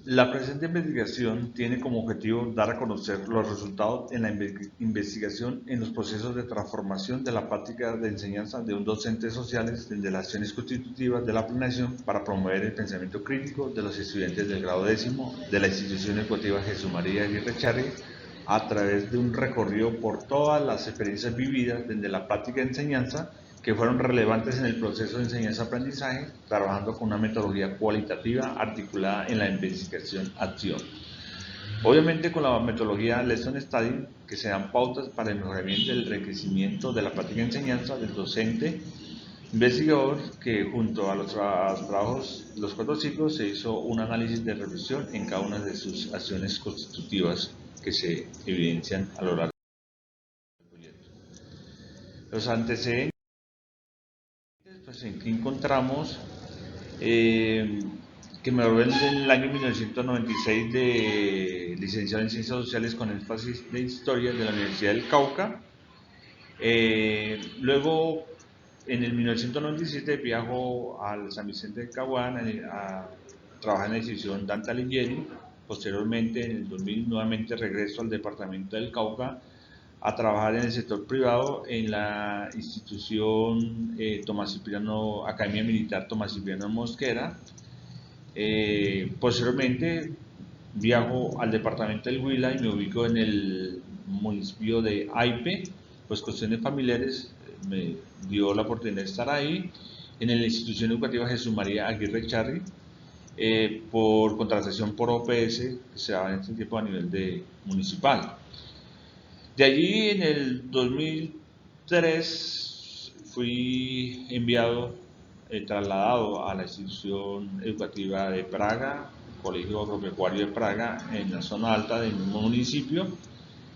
La presente investigación tiene como objetivo dar a conocer los resultados en la investigación en los procesos de transformación de la práctica de enseñanza de un docente sociales desde las acciones constitutivas de la planeación para promover el pensamiento crítico de los estudiantes del grado décimo de la institución educativa Jesús María Aguirre Charri a través de un recorrido por todas las experiencias vividas desde la práctica de enseñanza que fueron relevantes en el proceso de enseñanza-aprendizaje, trabajando con una metodología cualitativa articulada en la investigación-acción. Obviamente con la metodología Lesson Study, que se dan pautas para el mejoramiento y el enriquecimiento de la práctica de enseñanza del docente investigador, que junto a los trabajos, los 4 ciclos, se hizo un análisis de reflexión en cada una de sus acciones constitutivas que se evidencian a lo largo del proyecto. Los antecedentes, pues aquí encontramos que me gradué en el año 1996 de licenciado en Ciencias Sociales con énfasis de Historia de la Universidad del Cauca. Luego, en el 1997 viajo al San Vicente de Caguán a trabajar en la institución Dante Alighieri. Posteriormente, en el 2000, nuevamente regreso al departamento del Cauca a trabajar en el sector privado en la institución Tomás Cipriano, Academia Militar Tomás Cipriano Mosquera. Posteriormente viajo al departamento del Huila y me ubico en el municipio de Aipe, pues cuestiones familiares me dio la oportunidad de estar ahí, en la institución educativa Jesús María Aguirre Charri, por contratación por OPS, que se daba en este tiempo a nivel de municipal. De allí, en el 2003, fui enviado, trasladado a la institución educativa de Praga, Colegio Agropecuario de Praga, en la zona alta del mismo municipio.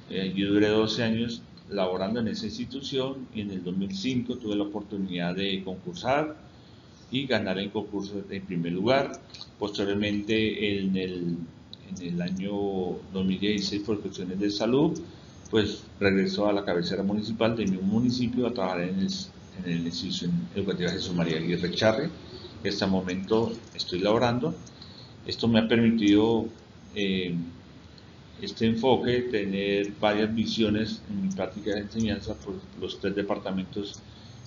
Yo duré 12 años laborando en esa institución y en el 2005 tuve la oportunidad de concursar y ganar el concurso en primer lugar. Posteriormente, en el año 2016, por cuestiones de salud, pues regresó a la cabecera municipal de mi municipio a trabajar en la institución educativa Jesús María Aguirre Charri. En este momento estoy laborando. Esto me ha permitido este enfoque, tener varias visiones en mi práctica de enseñanza por los 3 departamentos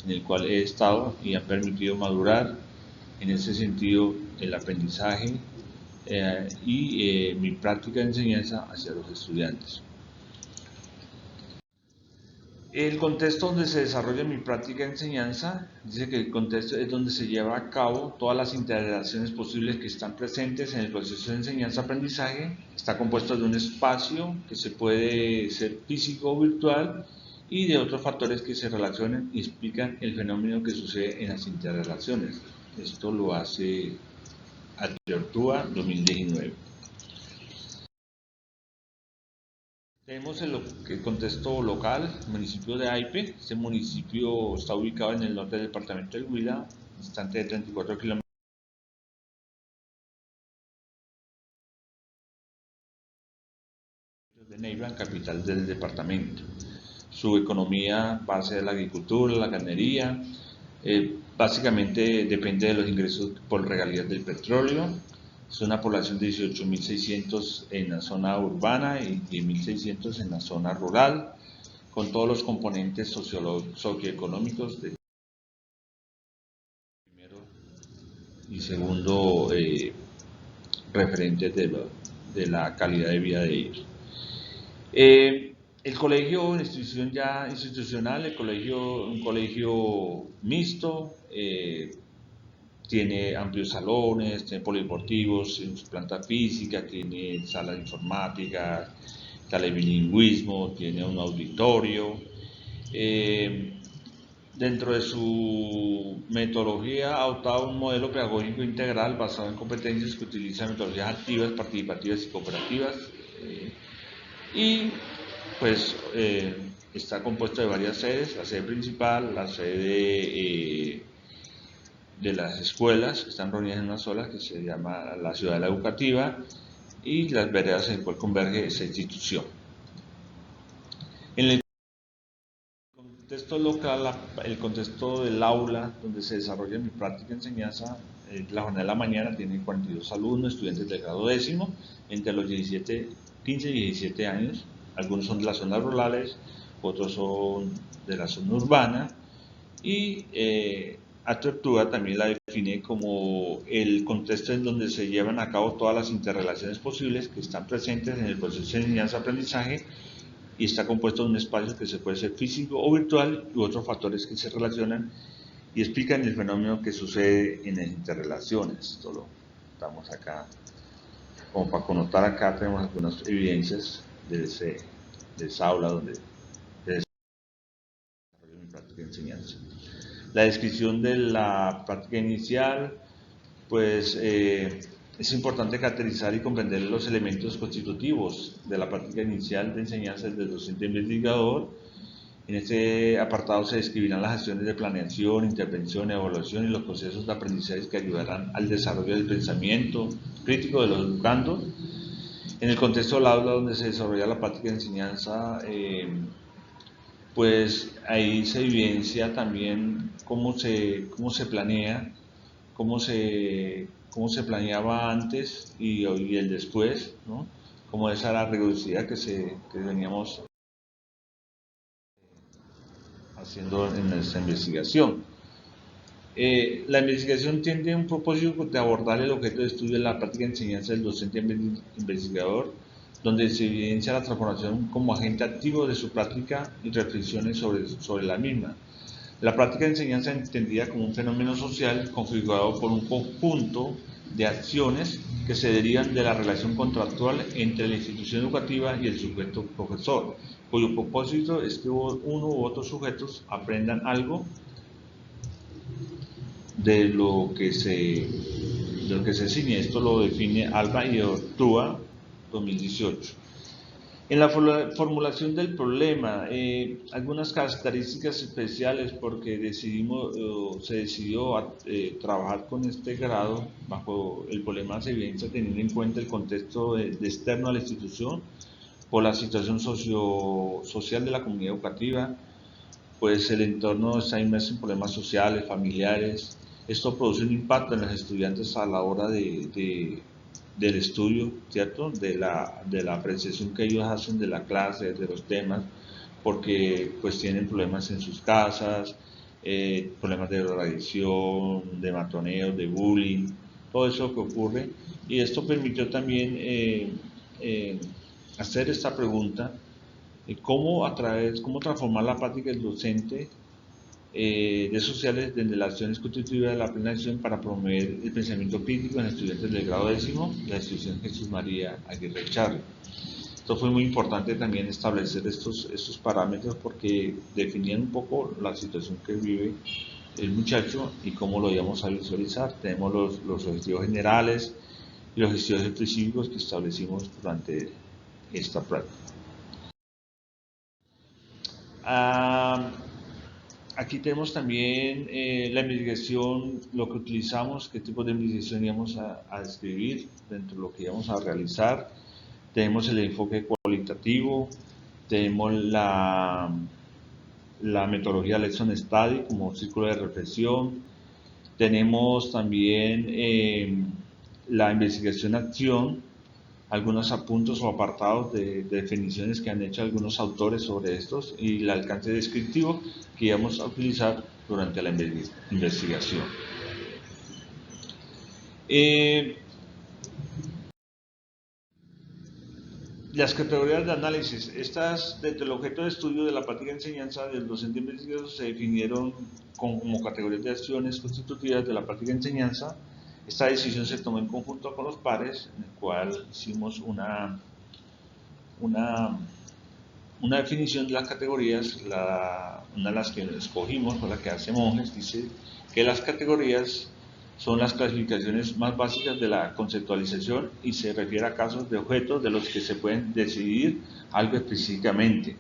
en el cual he estado y ha permitido madurar en ese sentido el aprendizaje y mi práctica de enseñanza hacia los estudiantes. El contexto donde se desarrolla mi práctica de enseñanza, dice que el contexto es donde se lleva a cabo todas las interacciones posibles que están presentes en el proceso de enseñanza-aprendizaje. Está compuesto de un espacio que se puede ser físico o virtual y de otros factores que se relacionan y explican el fenómeno que sucede en las interrelaciones. Esto lo hace Advertua 2019. Tenemos el contexto local, el municipio de Aipe. Este municipio está ubicado en el norte del departamento del Huila, distante de 34 kilómetros de Neiva, capital del departamento. Su economía base de la agricultura, la ganadería, básicamente depende de los ingresos por regalías del petróleo. Es una población de 18.600 en la zona urbana y 10.600 en la zona rural, con todos los componentes socioeconómicos de primero y segundo referentes de la calidad de vida de ellos. El colegio, una institución ya institucional, un colegio mixto, tiene amplios salones, tiene polideportivos en su planta física, tiene salas de informática, sala de bilingüismo, tiene un auditorio. Dentro de su metodología ha adoptado un modelo pedagógico integral basado en competencias que utiliza metodologías activas, participativas y cooperativas. Y pues está compuesto de varias sedes, la sede principal, la sede de las escuelas que están reunidas en una sola, que se llama la Ciudadela Educativa, y las veredas en las cuales converge esa institución. En el contexto local, el contexto del aula donde se desarrolla mi práctica de enseñanza, la jornada de la mañana tiene 42 alumnos, estudiantes de grado décimo, entre los 15 y 17 años. Algunos son de las zonas rurales, otros son de la zona urbana, y Apertura también la define como el contexto en donde se llevan a cabo todas las interrelaciones posibles que están presentes en el proceso de enseñanza-aprendizaje, y está compuesto de un espacio que se puede ser físico o virtual y otros factores que se relacionan y explican el fenómeno que sucede en las interrelaciones. Esto lo estamos acá, como para connotar acá tenemos algunas evidencias de esa aula donde se desarrolla mi práctica de enseñanza. La descripción de la práctica inicial, pues es importante caracterizar y comprender los elementos constitutivos de la práctica inicial de enseñanza del docente investigador. En este apartado se describirán las acciones de planeación, intervención, evaluación y los procesos de aprendizaje que ayudarán al desarrollo del pensamiento crítico de los educandos. En el contexto del aula donde se desarrolla la práctica de enseñanza, pues ahí se evidencia también cómo se planea, cómo se planeaba antes y el después, ¿no? Como esa la rigurosidad que veníamos haciendo en esta investigación. La investigación tiene un propósito de abordar el objeto de estudio de la práctica de enseñanza del docente investigador, donde se evidencia la transformación como agente activo de su práctica y reflexiones sobre la misma. La práctica de enseñanza entendida como un fenómeno social configurado por un conjunto de acciones que se derivan de la relación contractual entre la institución educativa y el sujeto profesor, cuyo propósito es que uno u otros sujetos aprendan algo de lo que se enseña. Esto lo define Alba y Ortúa 2018. En la formulación del problema, algunas características especiales porque se decidió trabajar con este grado bajo el problema se evidencia teniendo en cuenta el contexto de externo a la institución por la situación social de la comunidad educativa, pues el entorno está inmerso en problemas sociales, familiares. Esto produce un impacto en los estudiantes a la hora del estudio, ¿cierto? De la apreciación que ellos hacen de la clase, de los temas, porque pues tienen problemas en sus casas, problemas de drogadicción, de matoneo, de bullying, todo eso que ocurre. Y esto permitió también hacer esta pregunta: cómo transformar la práctica del docente de sociales desde las acciones constitutivas de la plena acción para promover el pensamiento crítico en estudiantes del grado décimo de la institución Jesús María Aguirre Charri. Esto fue muy importante también establecer estos parámetros porque definían un poco la situación que vive el muchacho y cómo lo íbamos a visualizar. Tenemos los objetivos generales y los objetivos específicos que establecimos durante esta práctica. Aquí tenemos también la investigación, lo que utilizamos, qué tipo de investigación íbamos a describir dentro de lo que íbamos a realizar. Tenemos el enfoque cualitativo, tenemos la metodología Lesson Study como círculo de reflexión, tenemos también la investigación-acción, algunos apuntos o apartados de definiciones que han hecho algunos autores sobre estos y el alcance descriptivo que íbamos a utilizar durante la investigación. Las categorías de análisis, estas dentro del objeto de estudio de la práctica de enseñanza del docente investigador se definieron como categorías de acciones constitutivas de la práctica de enseñanza. Esta decisión se tomó en conjunto con los pares, en el cual hicimos una definición de las categorías. Una de las que escogimos fue la que hace Monjes, dice que las categorías son las clasificaciones más básicas de la conceptualización y se refiere a casos de objetos de los que se pueden decidir algo específicamente.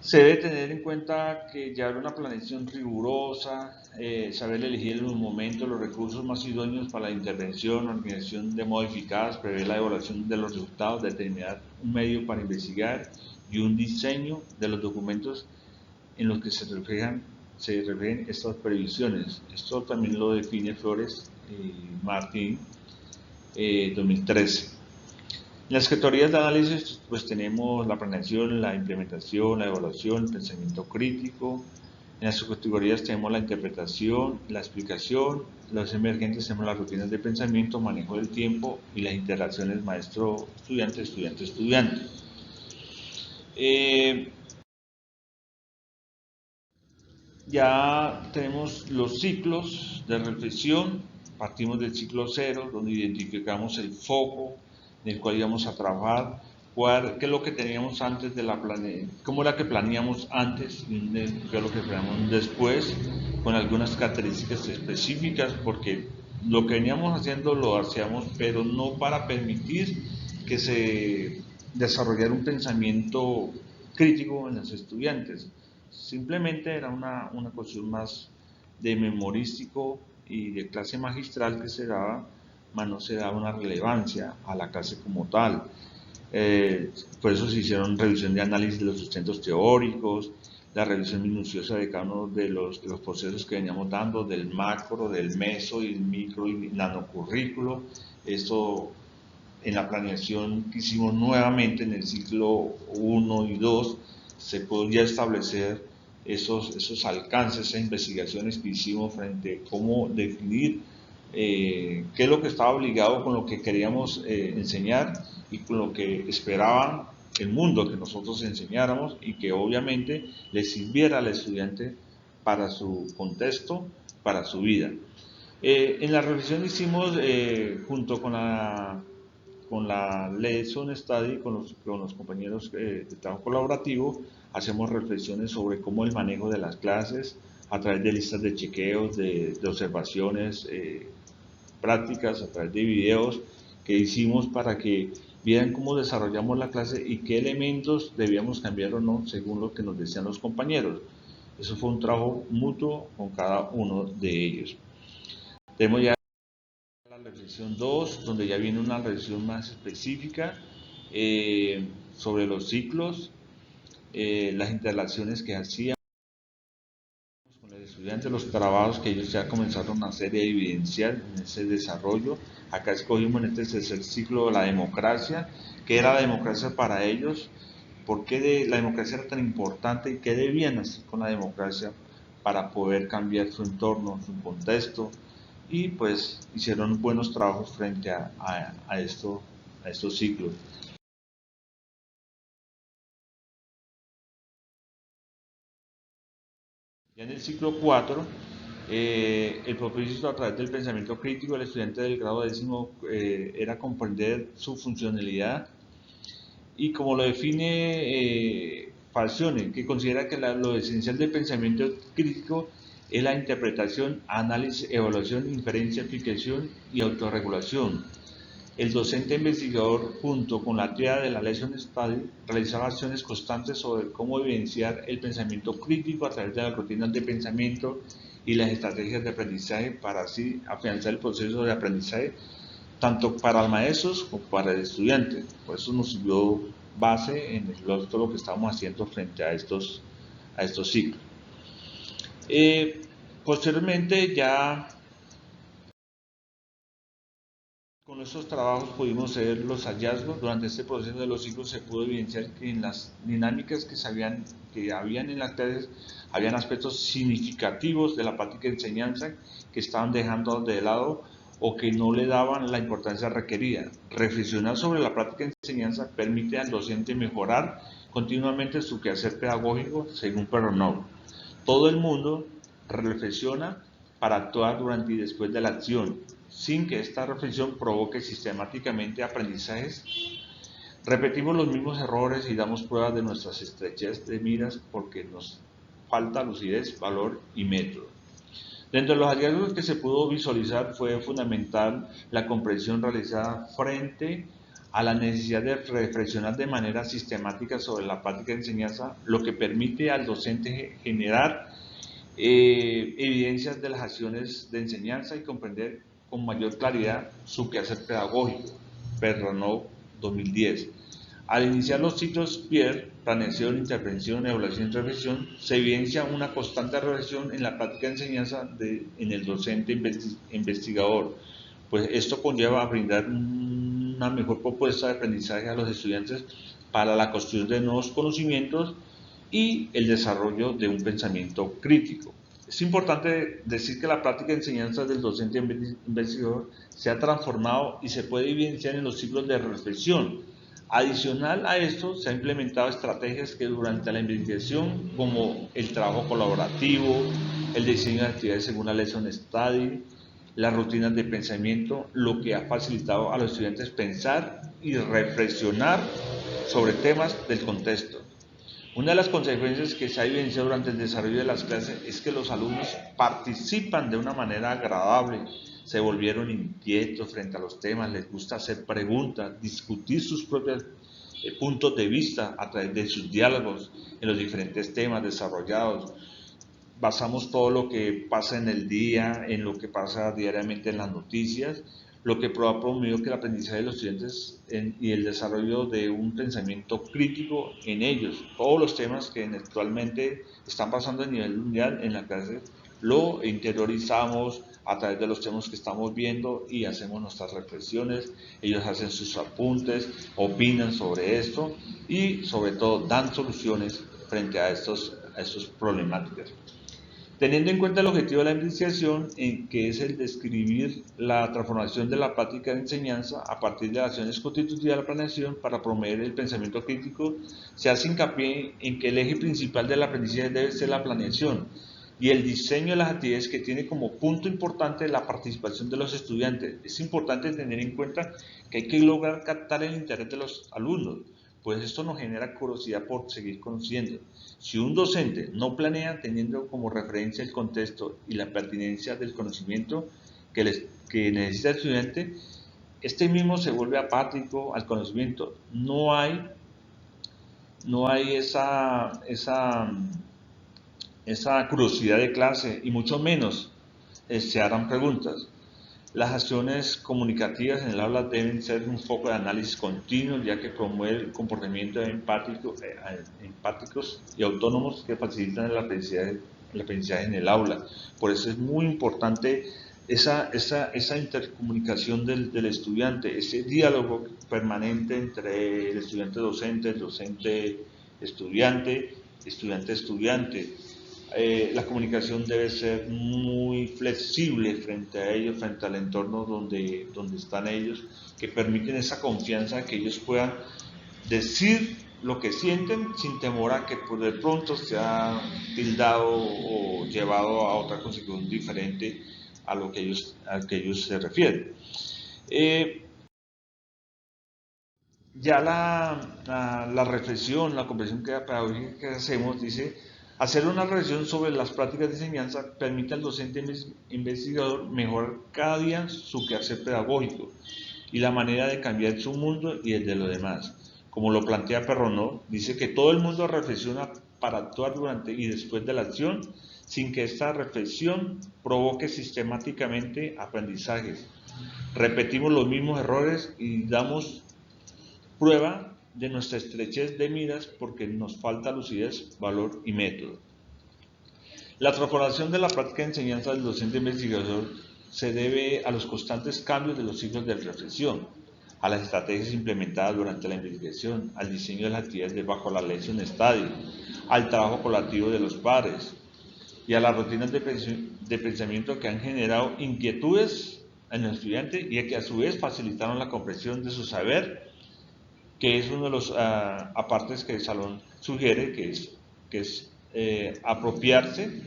Se debe tener en cuenta que llevar una planeación rigurosa, saber elegir en un momento los recursos más idóneos para la intervención, organización de modo eficaz, prever la evaluación de los resultados, determinar un medio para investigar y un diseño de los documentos en los que se reflejan se refieren estas previsiones. Esto también lo define Flores y Martín 2013. En las categorías de análisis pues tenemos la planeación, la implementación, la evaluación, el pensamiento crítico. En las subcategorías tenemos la interpretación, la explicación. Los emergentes tenemos las rutinas de pensamiento, manejo del tiempo y las interacciones maestro-estudiante, estudiante-estudiante. Ya tenemos los ciclos de reflexión. Partimos del ciclo 0, donde identificamos el foco en el cual íbamos a trabajar, qué es lo que teníamos antes de la cómo era que planeamos antes y qué es lo que planeamos después, con algunas características específicas, porque lo que veníamos haciendo lo hacíamos, pero no para permitir que se desarrollara un pensamiento crítico en los estudiantes. Simplemente era una cuestión más de memorístico y de clase magistral que se daba, mas no se daba una relevancia a la clase como tal. Por eso se hicieron revisión de análisis de los sustentos teóricos, la revisión minuciosa de cada uno de los procesos que veníamos dando, del macro, del meso y el micro y nanocurrículo. Esto en la planeación que hicimos nuevamente en el ciclo 1 y 2, se podía establecer esos alcances, esas investigaciones que hicimos frente a cómo definir qué es lo que estaba obligado con lo que queríamos enseñar y con lo que esperaban el mundo que nosotros enseñáramos y que obviamente le sirviera al estudiante para su contexto, para su vida. En la revisión hicimos junto con la Lesson Study, con los compañeros de trabajo colaborativo, hacemos reflexiones sobre cómo el manejo de las clases a través de listas de chequeos, de observaciones prácticas, a través de videos que hicimos para que vieran cómo desarrollamos la clase y qué elementos debíamos cambiar o no según lo que nos decían los compañeros. Eso fue un trabajo mutuo con cada uno de ellos. Tenemos ya la reflexión 2, donde ya viene una reflexión más específica sobre los ciclos, las interrelaciones que hacían con los estudiantes, los trabajos que ellos ya comenzaron a hacer y a evidenciar en ese desarrollo. Acá escogimos en este tercer ciclo la democracia, qué era la democracia para ellos, por qué la democracia era tan importante y qué debían hacer con la democracia para poder cambiar su entorno, su contexto, y pues hicieron buenos trabajos frente a estos ciclos. Ya en el ciclo 4, el propósito a través del pensamiento crítico del estudiante del grado décimo era comprender su funcionalidad y como lo define Falcione, que considera que lo esencial del pensamiento crítico es la interpretación, análisis, evaluación, inferencia, aplicación y autorregulación. El docente investigador, junto con la tríada de la Lesson Study, realizaba acciones constantes sobre cómo evidenciar el pensamiento crítico a través de las rutinas de pensamiento y las estrategias de aprendizaje para así afianzar el proceso de aprendizaje tanto para los maestros como para el estudiante. Por eso nos sirvió base en todo lo que estamos haciendo frente a estos ciclos. Posteriormente ya con estos trabajos pudimos ver los hallazgos. Durante este proceso de los ciclos se pudo evidenciar que en las dinámicas que habían en las clases habían aspectos significativos de la práctica de enseñanza que estaban dejando de lado o que no le daban la importancia requerida. Reflexionar sobre la práctica de enseñanza permite al docente mejorar continuamente su quehacer pedagógico según Perronneau. Todo el mundo reflexiona para actuar durante y después de la acción, sin que esta reflexión provoque sistemáticamente aprendizajes. Repetimos los mismos errores y damos pruebas de nuestras estrechez de miras porque nos falta lucidez, valor y método. Dentro de los hallazgos que se pudo visualizar fue fundamental la comprensión realizada frente a la necesidad de reflexionar de manera sistemática sobre la práctica de enseñanza, lo que permite al docente generar evidencias de las acciones de enseñanza y comprender con mayor claridad su quehacer pedagógico. Perronneau 2010. Al iniciar los ciclos PIER, planeación, intervención, evaluación y reflexión, se evidencia una constante reflexión en la práctica de enseñanza en el docente investigador, pues esto conlleva a brindar una mejor propuesta de aprendizaje a los estudiantes para la construcción de nuevos conocimientos y el desarrollo de un pensamiento crítico. Es importante decir que la práctica de enseñanza del docente investigador se ha transformado y se puede evidenciar en los ciclos de reflexión. Adicional a esto, se han implementado estrategias que durante la investigación, como el trabajo colaborativo, el diseño de actividades según la Lesson Study, las rutinas de pensamiento, lo que ha facilitado a los estudiantes pensar y reflexionar sobre temas del contexto. Una de las consecuencias que se ha evidenciado durante el desarrollo de las clases es que los alumnos participan de una manera agradable, se volvieron inquietos frente a los temas, les gusta hacer preguntas, discutir sus propios puntos de vista a través de sus diálogos en los diferentes temas desarrollados. Basamos todo lo que pasa en el día, en lo que pasa diariamente en las noticias, lo que ha promovido que el aprendizaje de los estudiantes y el desarrollo de un pensamiento crítico en ellos. Todos los temas que actualmente están pasando a nivel mundial en la clase lo interiorizamos a través de los temas que estamos viendo y hacemos nuestras reflexiones, ellos hacen sus apuntes, opinan sobre esto y sobre todo dan soluciones frente a estos problemáticas. Teniendo en cuenta el objetivo de la investigación, que es el describir la transformación de la práctica de enseñanza a partir de las acciones constitutivas de la planeación para promover el pensamiento crítico, se hace hincapié en que el eje principal del aprendizaje debe ser la planeación y el diseño de las actividades que tiene como punto importante la participación de los estudiantes. Es importante tener en cuenta que hay que lograr captar el interés de los alumnos, pues esto nos genera curiosidad por seguir conociendo. Si un docente no planea teniendo como referencia el contexto y la pertinencia del conocimiento que necesita el estudiante, este mismo se vuelve apático al conocimiento. No hay esa curiosidad de clase y mucho menos se harán preguntas. Las acciones comunicativas en el aula deben ser un foco de análisis continuo, ya que promueve el comportamiento empáticos y autónomos que facilitan el aprendizaje en el aula. Por eso es muy importante esa intercomunicación del estudiante, ese diálogo permanente entre el estudiante docente, el docente estudiante, estudiante. La comunicación debe ser muy flexible frente a ellos, frente al entorno donde están ellos, que permiten esa confianza que ellos puedan decir lo que sienten sin temor a que por de pronto sea tildado o llevado a otra consecución diferente a lo que ellos se refieren. Ya la reflexión, la comprensión pedagógica que hacemos dice: hacer una reflexión sobre las prácticas de enseñanza permite al docente investigador mejorar cada día su quehacer pedagógico y la manera de cambiar su mundo y el de los demás. Como lo plantea Perronneau, dice que todo el mundo reflexiona para actuar durante y después de la acción, sin que esta reflexión provoque sistemáticamente aprendizajes. Repetimos los mismos errores y damos prueba de nuestra estrechez de miras porque nos falta lucidez, valor y método. La transformación de la práctica de enseñanza del docente investigador se debe a los constantes cambios de los ciclos de reflexión, a las estrategias implementadas durante la investigación, al diseño de las actividades bajo la Lesson Study, al trabajo colaborativo de los pares y a las rutinas de pensamiento que han generado inquietudes en el estudiante y que a su vez facilitaron la comprensión de su saber, que es uno de los apartes que el Salón sugiere, que es apropiarse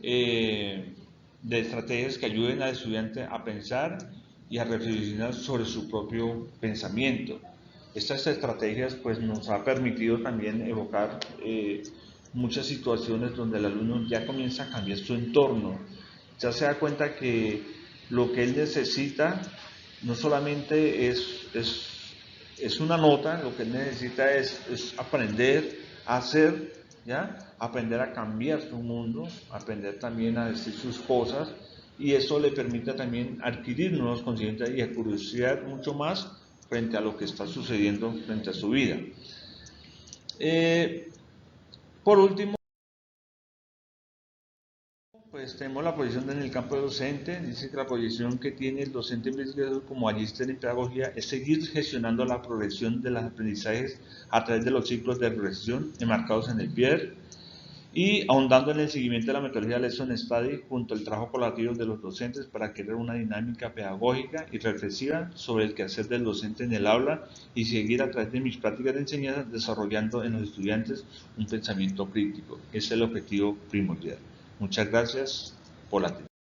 de estrategias que ayuden al estudiante a pensar y a reflexionar sobre su propio pensamiento. Estas estrategias pues, nos ha permitido también evocar muchas situaciones donde el alumno ya comienza a cambiar su entorno, ya se da cuenta que lo que él necesita no solamente es una nota, lo que él necesita es aprender a hacer, ¿ya? Aprender a cambiar su mundo, aprender también a decir sus cosas, y eso le permite también adquirir nuevos conocimientos y a curiosidad mucho más frente a lo que está sucediendo frente a su vida. Por último, pues tenemos la posición en el campo docente. Dice que la posición que tiene el docente investigador como magíster en pedagogía es seguir gestionando la progresión de los aprendizajes a través de los ciclos de reflexión enmarcados en el PIER y ahondando en el seguimiento de la metodología Lesson Study junto al trabajo colaborativo de los docentes para crear una dinámica pedagógica y reflexiva sobre el quehacer del docente en el aula y seguir a través de mis prácticas de enseñanza desarrollando en los estudiantes un pensamiento crítico. Ese es el objetivo primordial. Muchas gracias por la atención.